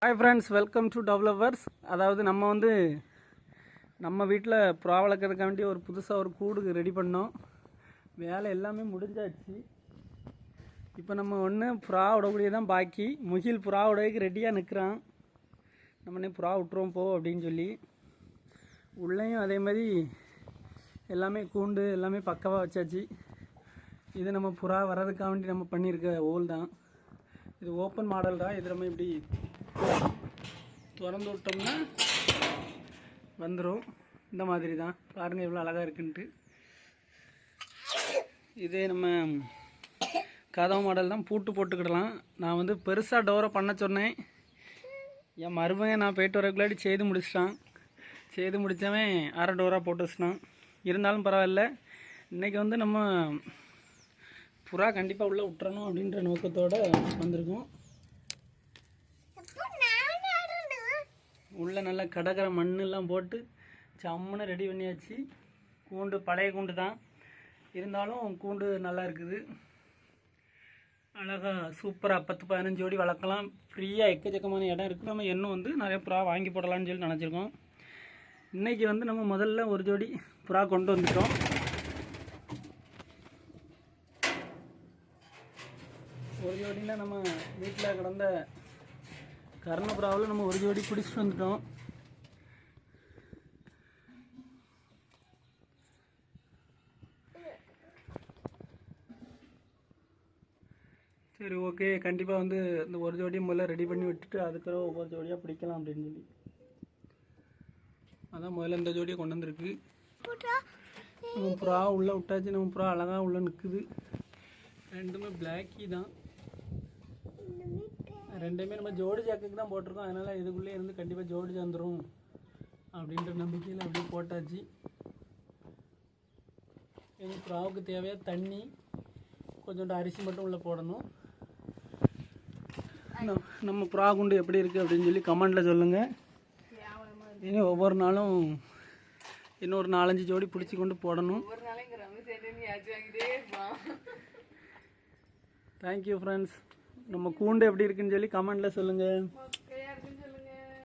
Hi friends, welcome to developers. அதாவது நம்ம வீட்டில் புறா வளர்க்குறதுக்காக வேண்டிய ஒரு புதுசாக ஒரு கூடு ரெடி பண்ணோம். வேலை எல்லாமே முடிஞ்சாச்சு. இப்போ நம்ம புறா விடக்கூடிய தான் பாக்கி. முகில் புறா விடவைக்கு ரெடியாக நிற்கிறான். நம்மனே புறா விட்டுருவோம் போ அப்படின்னு சொல்லி. உள்ளேயும் அதே மாதிரி எல்லாமே கூண்டு எல்லாமே பக்கவாக வச்சாச்சு. இது நம்ம புறா வர்றதுக்காக வேண்டி நம்ம பண்ணியிருக்க ஹோல் தான். இது ஓப்பன் மாடல் தான். இது நம்ம இப்படி திறந்து விட்டோம்னா வந்துடும். இந்த மாதிரி தான் பாருங்கள் எவ்வளோ அழகாக இருக்குன்ட்டு. இதே நம்ம கதவு மாடல் தான், பூட்டு போட்டுக்கிடலாம். நான் பெருசாக டோரை பண்ண சொன்னேன். என் மருமகன் நான் போய்ட்டு வரக்குள்ளாடி செய்து முடிச்சிட்டான். செய்து முடித்தவன் அரை டோராக போட்டு வச்சிட்டான். இருந்தாலும் பரவாயில்ல. இன்றைக்கி நம்ம புறா கண்டிப்பாக உள்ளே விட்டுறணும் அப்படின்ற நோக்கத்தோடு வந்திருக்கோம். உள்ளே நல்லா கடற்கரை மண்ணெல்லாம் போட்டு சம்முன்னு ரெடி பண்ணியாச்சு. கூண்டு பழைய கூண்டு தான், இருந்தாலும் கூண்டு நல்லா இருக்குது. அழகாக சூப்பராக 10-15 ஜோடி வளர்க்கலாம். ஃப்ரீயாக எக்கச்சக்கமான இடம் இருக்குது. நம்ம இன்னும் நிறைய புறா வாங்கி போடலான்னு சொல்லி நினச்சிருக்கோம். இன்றைக்கி நம்ம முதல்ல ஒரு ஜோடி புறா கொண்டு வந்துட்டோம். ஒரு ஜோடியில் நம்ம வீட்டில் கிடந்த கர்ணப்புறாவில் நம்ம ஒரு ஜோடி பிடிச்சிட்டு வந்துட்டோம். சரி, ஓகே. கண்டிப்பாக இந்த ஒரு ஜோடியை முதல்ல ரெடி பண்ணி விட்டுட்டு அதுக்கப்புறம் ஒவ்வொரு ஜோடியாக பிடிக்கலாம் அப்படின்னு சொல்லி அதான் முதல்ல இந்த ஜோடியை கொண்டு வந்துருக்கு. நம்ம புறா உள்ளே விட்டாச்சு. நம்ம புறா அழகாக உள்ளே நிற்குது. ரெண்டுமே பிளாக்கி தான். ரெண்டுமே நம்ம ஜோடி ஜாக்குக்கு தான் போட்டிருக்கோம். அதனால் இதுக்குள்ளே கண்டிப்பாக ஜோடி சேர்ந்துடும் அப்படின்ற நம்பிக்கையில் அப்படியே போட்டாச்சு. எங்கள் புறாவுக்கு தேவையாக தண்ணி, கொஞ்சோண்டு அரிசி மட்டும் உள்ளே போடணும். நம்ம புறா குண்டு எப்படி இருக்குது அப்படின்னு சொல்லி கமெண்டில் சொல்லுங்கள். இனி ஒவ்வொரு நாளும் இன்னொரு 4-5 ஜோடி பிடிச்சி கொண்டு போடணும். Thank you friends. நம்ம கூண்டு எப்படி இருக்குன்னு சொல்லி கமெண்டில் சொல்லுங்கள்.